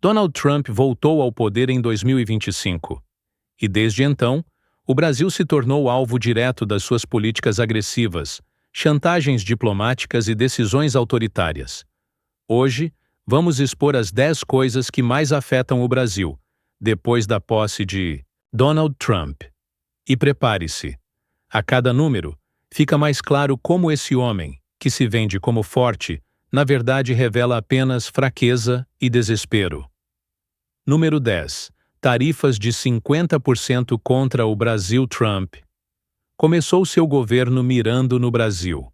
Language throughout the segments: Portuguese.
Donald Trump voltou ao poder em 2025. E desde então, o Brasil se tornou alvo direto das suas políticas agressivas, chantagens diplomáticas e decisões autoritárias. Hoje, vamos expor as 10 coisas que mais afetam o Brasil, depois da posse de Donald Trump. E prepare-se. A cada número, fica mais claro como esse homem, que se vende como forte, na verdade revela apenas fraqueza e desespero. Número 10. Tarifas de 50% contra o Brasil. Trump começou seu governo mirando no Brasil.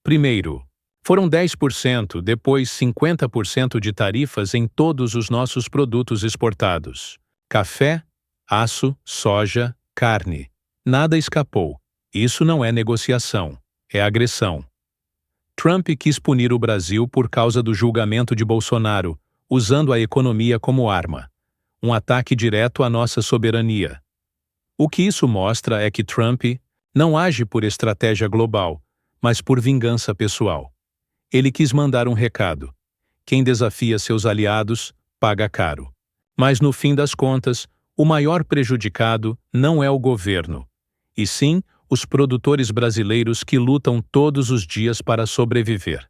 Primeiro, foram 10%, depois 50% de tarifas em todos os nossos produtos exportados. Café, aço, soja, carne. Nada escapou. Isso não é negociação, é agressão. Trump quis punir o Brasil por causa do julgamento de Bolsonaro, usando a economia como arma. Um ataque direto à nossa soberania. O que isso mostra é que Trump não age por estratégia global, mas por vingança pessoal. Ele quis mandar um recado. Quem desafia seus aliados, paga caro. Mas no fim das contas, o maior prejudicado não é o governo, e sim os produtores brasileiros que lutam todos os dias para sobreviver.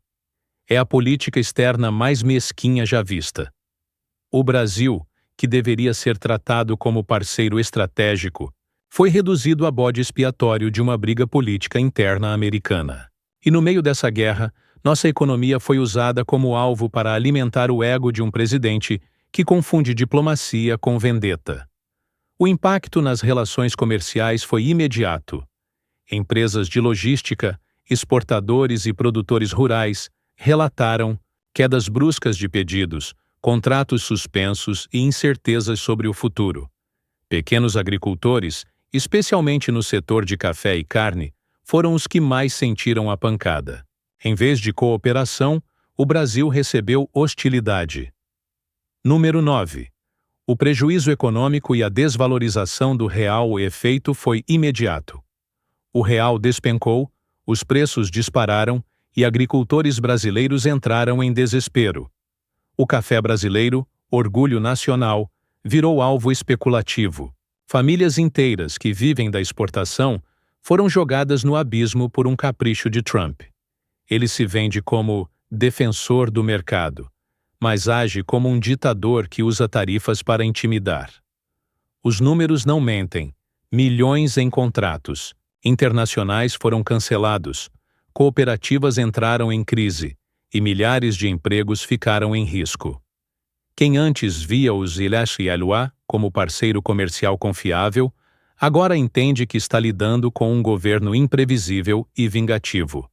É a política externa mais mesquinha já vista. O Brasil, que deveria ser tratado como parceiro estratégico, foi reduzido a bode expiatório de uma briga política interna americana. E no meio dessa guerra, nossa economia foi usada como alvo para alimentar o ego de um presidente que confunde diplomacia com vendetta. O impacto nas relações comerciais foi imediato. Empresas de logística, exportadores e produtores rurais relataram quedas bruscas de pedidos, contratos suspensos e incertezas sobre o futuro. Pequenos agricultores, especialmente no setor de café e carne, foram os que mais sentiram a pancada. Em vez de cooperação, o Brasil recebeu hostilidade. Número 9. O prejuízo econômico e a desvalorização do real. O efeito foi imediato. O real despencou, os preços dispararam e agricultores brasileiros entraram em desespero. O café brasileiro, orgulho nacional, virou alvo especulativo. Famílias inteiras que vivem da exportação foram jogadas no abismo por um capricho de Trump. Ele se vende como defensor do mercado, mas age como um ditador que usa tarifas para intimidar. Os números não mentem. Milhões em contratos internacionais foram cancelados, cooperativas entraram em crise e milhares de empregos ficaram em risco. Quem antes via os Ilhas e Eloá como parceiro comercial confiável, agora entende que está lidando com um governo imprevisível e vingativo.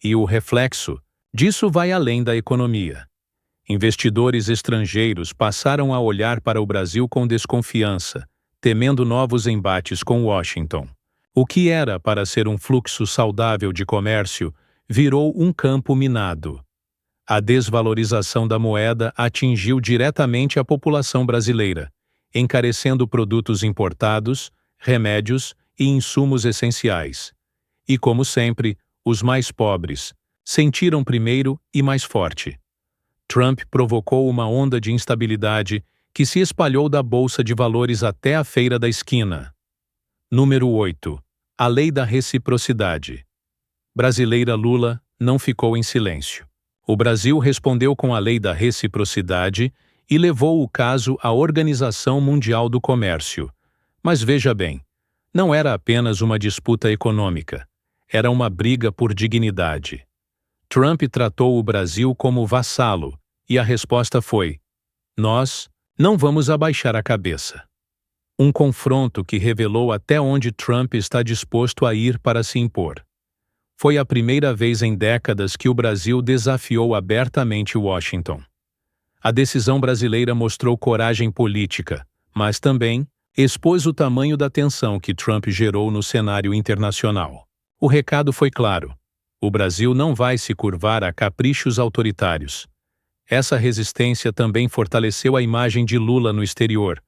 E o reflexo disso vai além da economia. Investidores estrangeiros passaram a olhar para o Brasil com desconfiança, temendo novos embates com Washington. O que era para ser um fluxo saudável de comércio virou um campo minado. A desvalorização da moeda atingiu diretamente a população brasileira, encarecendo produtos importados, remédios e insumos essenciais. E, como sempre, os mais pobres sentiram primeiro e mais forte. Trump provocou uma onda de instabilidade que se espalhou da Bolsa de Valores até a feira da esquina. Número 8. A lei da reciprocidade. Brasileira Lula não ficou em silêncio. O Brasil respondeu com a lei da reciprocidade e levou o caso à Organização Mundial do Comércio. Mas veja bem, não era apenas uma disputa econômica, era uma briga por dignidade. Trump tratou o Brasil como vassalo, e a resposta foi: nós não vamos abaixar a cabeça. Um confronto que revelou até onde Trump está disposto a ir para se impor. Foi a primeira vez em décadas que o Brasil desafiou abertamente Washington. A decisão brasileira mostrou coragem política, mas também expôs o tamanho da tensão que Trump gerou no cenário internacional. O recado foi claro: o Brasil não vai se curvar a caprichos autoritários. Essa resistência também fortaleceu a imagem de Lula no exterior,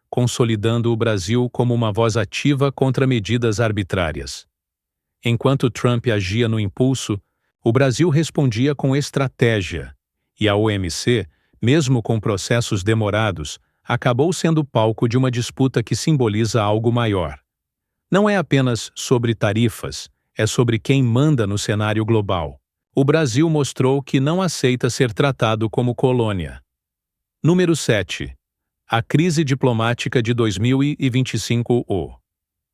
consolidando o Brasil como uma voz ativa contra medidas arbitrárias. Enquanto Trump agia no impulso, o Brasil respondia com estratégia, e a OMC mesmo com processos demorados, acabou sendo palco de uma disputa que simboliza algo maior. Não é apenas sobre tarifas, é sobre quem manda no cenário global. O Brasil mostrou que não aceita ser tratado como colônia. Número 7. A crise diplomática de 2025. O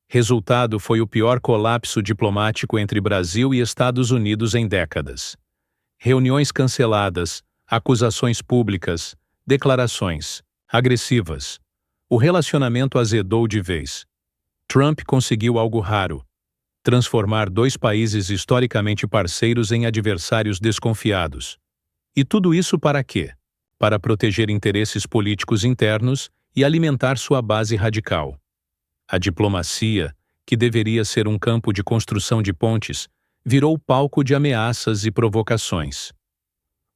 resultado foi o pior colapso diplomático entre Brasil e Estados Unidos em décadas. Reuniões canceladas, acusações públicas, declarações agressivas. O relacionamento azedou de vez. Trump conseguiu algo raro: transformar dois países historicamente parceiros em adversários desconfiados. E tudo isso para quê? Para proteger interesses políticos internos e alimentar sua base radical. A diplomacia, que deveria ser um campo de construção de pontes, virou palco de ameaças e provocações.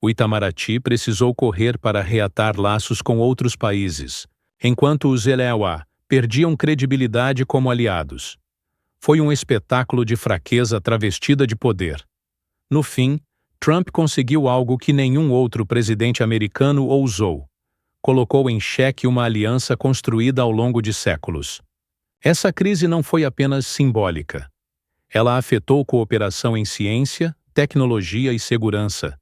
O Itamaraty precisou correr para reatar laços com outros países, enquanto os EUA perdiam credibilidade como aliados. Foi um espetáculo de fraqueza travestida de poder. No fim, Trump conseguiu algo que nenhum outro presidente americano ousou. Colocou em xeque uma aliança construída ao longo de séculos. Essa crise não foi apenas simbólica. Ela afetou cooperação em ciência, tecnologia e segurança,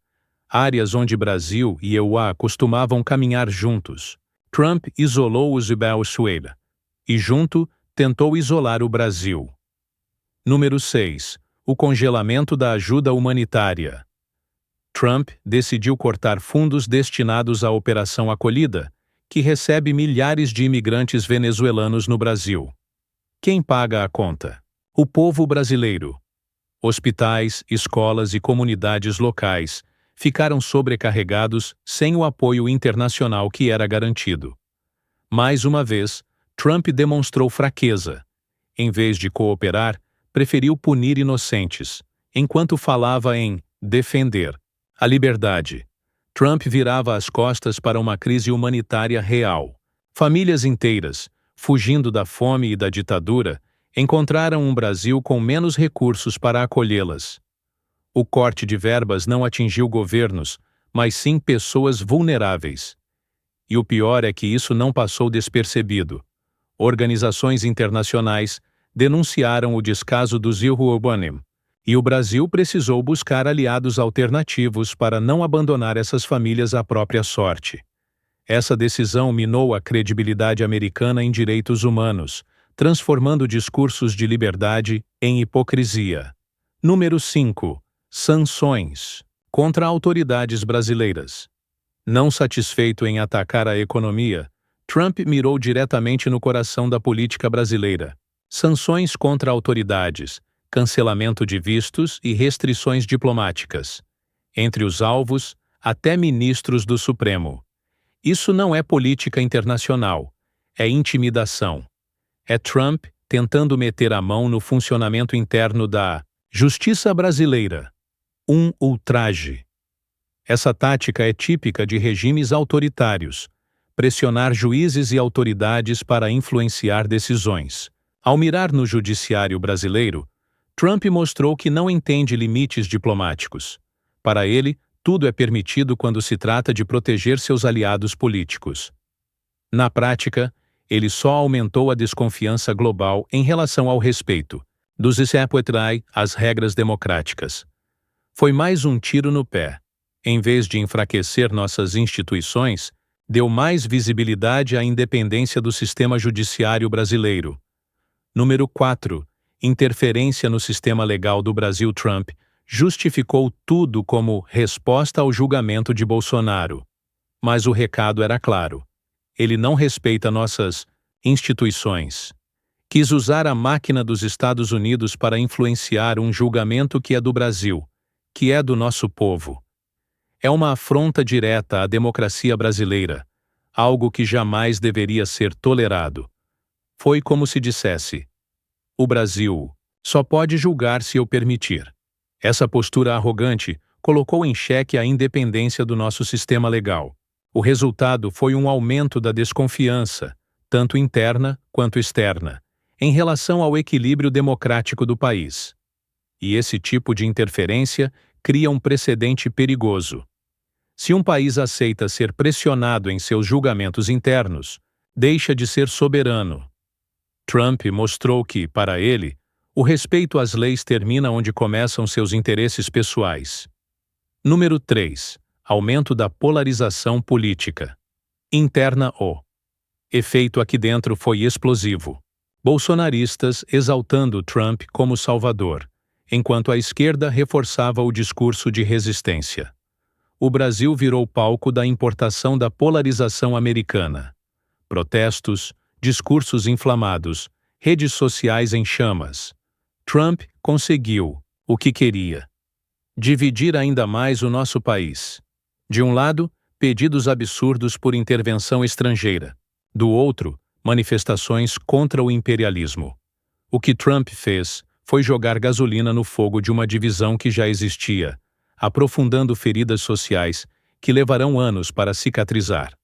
áreas onde Brasil e EUA costumavam caminhar juntos. Trump isolou os Venezuela e, junto, tentou isolar o Brasil. Número 6. O congelamento da ajuda humanitária. Trump decidiu cortar fundos destinados à Operação Acolhida, que recebe milhares de imigrantes venezuelanos no Brasil. Quem paga a conta? O povo brasileiro. Hospitais, escolas e comunidades locais ficaram sobrecarregados sem o apoio internacional que era garantido. Mais uma vez, Trump demonstrou fraqueza. Em vez de cooperar, preferiu punir inocentes, enquanto falava em defender a liberdade. Trump virava as costas para uma crise humanitária real. Famílias inteiras, fugindo da fome e da ditadura, encontraram um Brasil com menos recursos para acolhê-las. O corte de verbas não atingiu governos, mas sim pessoas vulneráveis. E o pior é que isso não passou despercebido. Organizações internacionais denunciaram o descaso dos Urbanim, e o Brasil precisou buscar aliados alternativos para não abandonar essas famílias à própria sorte. Essa decisão minou a credibilidade americana em direitos humanos, transformando discursos de liberdade em hipocrisia. Número 5. Sanções contra autoridades brasileiras. Não satisfeito em atacar a economia, Trump mirou diretamente no coração da política brasileira. Sanções contra autoridades, cancelamento de vistos e restrições diplomáticas. Entre os alvos, até ministros do Supremo. Isso não é política internacional, é intimidação. É Trump tentando meter a mão no funcionamento interno da justiça brasileira. Um ultraje. Essa tática é típica de regimes autoritários: pressionar juízes e autoridades para influenciar decisões. Ao mirar no judiciário brasileiro, Trump mostrou que não entende limites diplomáticos. Para ele, tudo é permitido quando se trata de proteger seus aliados políticos. Na prática, ele só aumentou a desconfiança global em relação ao respeito dos Israel às regras democráticas. Foi mais um tiro no pé. Em vez de enfraquecer nossas instituições, deu mais visibilidade à independência do sistema judiciário brasileiro. Número 4. Interferência no sistema legal do Brasil. Trump justificou tudo como resposta ao julgamento de Bolsonaro. Mas o recado era claro. Ele não respeita nossas instituições. Quis usar a máquina dos Estados Unidos para influenciar um julgamento que é do Brasil, que é do nosso povo. É uma afronta direta à democracia brasileira, algo que jamais deveria ser tolerado. Foi como se dissesse: o Brasil só pode julgar se eu permitir. Essa postura arrogante colocou em xeque a independência do nosso sistema legal. O resultado foi um aumento da desconfiança, tanto interna quanto externa, em relação ao equilíbrio democrático do país. E esse tipo de interferência cria um precedente perigoso. Se um país aceita ser pressionado em seus julgamentos internos, deixa de ser soberano. Trump mostrou que, para ele, o respeito às leis termina onde começam seus interesses pessoais. Número 3. Aumento da polarização política. Interna. O efeito aqui dentro foi explosivo. Bolsonaristas exaltando Trump como salvador, enquanto a esquerda reforçava o discurso de resistência. O Brasil virou palco da importação da polarização americana. Protestos, discursos inflamados, redes sociais em chamas. Trump conseguiu o que queria: dividir ainda mais o nosso país. De um lado, pedidos absurdos por intervenção estrangeira. Do outro, manifestações contra o imperialismo. O que Trump fez foi jogar gasolina no fogo de uma divisão que já existia, aprofundando feridas sociais que levarão anos para cicatrizar.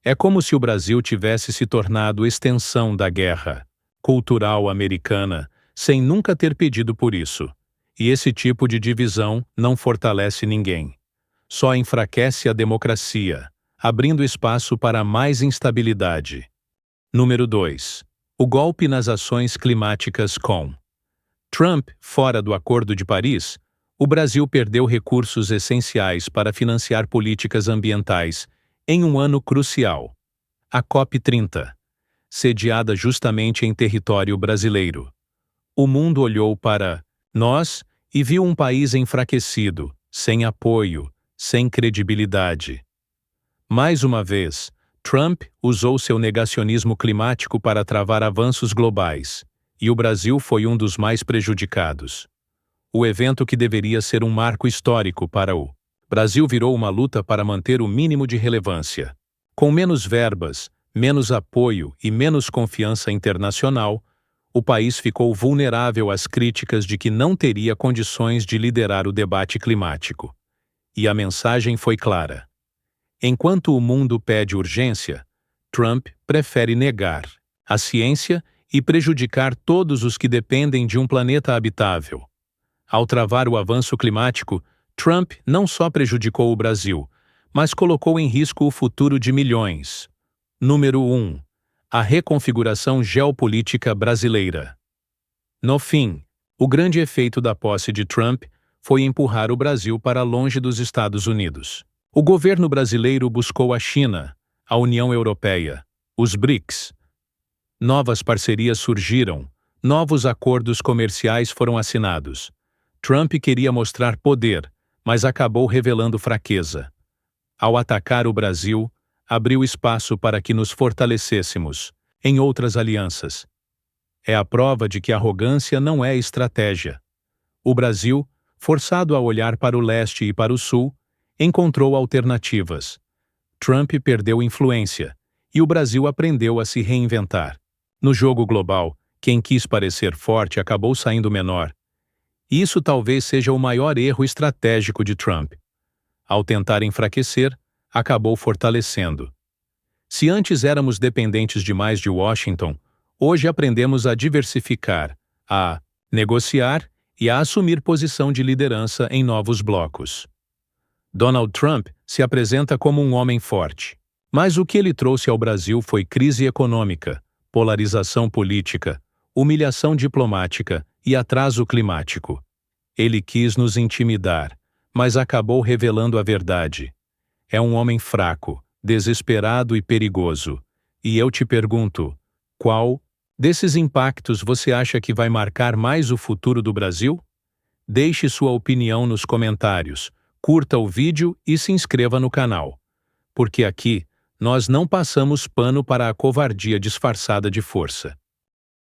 É como se o Brasil tivesse se tornado extensão da guerra cultural americana, sem nunca ter pedido por isso. E esse tipo de divisão não fortalece ninguém. Só enfraquece a democracia, abrindo espaço para mais instabilidade. Número 2. O golpe nas ações climáticas com Trump fora do Acordo de Paris. O Brasil perdeu recursos essenciais para financiar políticas ambientais em um ano crucial. A COP30, sediada justamente em território brasileiro. O mundo olhou para nós e viu um país enfraquecido, sem apoio, sem credibilidade. Mais uma vez, Trump usou seu negacionismo climático para travar avanços globais, e o Brasil foi um dos mais prejudicados. O evento que deveria ser um marco histórico para o Brasil virou uma luta para manter o mínimo de relevância. Com menos verbas, menos apoio e menos confiança internacional, o país ficou vulnerável às críticas de que não teria condições de liderar o debate climático. E a mensagem foi clara. Enquanto o mundo pede urgência, Trump prefere negar a ciência e prejudicar todos os que dependem de um planeta habitável. Ao travar o avanço climático, Trump não só prejudicou o Brasil, mas colocou em risco o futuro de milhões. Número 1. A reconfiguração geopolítica brasileira. No fim, o grande efeito da posse de Trump foi empurrar o Brasil para longe dos Estados Unidos. O governo brasileiro buscou a China, a União Europeia, os BRICS. Novas parcerias surgiram, novos acordos comerciais foram assinados. Trump queria mostrar poder, mas acabou revelando fraqueza. Ao atacar o Brasil, abriu espaço para que nos fortalecêssemos em outras alianças. É a prova de que arrogância não é estratégia. O Brasil, forçado a olhar para o leste e para o sul, encontrou alternativas. Trump perdeu influência, e o Brasil aprendeu a se reinventar. No jogo global, quem quis parecer forte acabou saindo menor. Isso talvez seja o maior erro estratégico de Trump. Ao tentar enfraquecer, acabou fortalecendo. Se antes éramos dependentes demais de Washington, hoje aprendemos a diversificar, a negociar e a assumir posição de liderança em novos blocos. Donald Trump se apresenta como um homem forte. Mas o que ele trouxe ao Brasil foi crise econômica, polarização política, humilhação diplomática e atraso climático. Ele quis nos intimidar, mas acabou revelando a verdade. É um homem fraco, desesperado e perigoso. E eu te pergunto, qual desses impactos você acha que vai marcar mais o futuro do Brasil? Deixe sua opinião nos comentários, curta o vídeo e se inscreva no canal. Porque aqui, nós não passamos pano para a covardia disfarçada de força.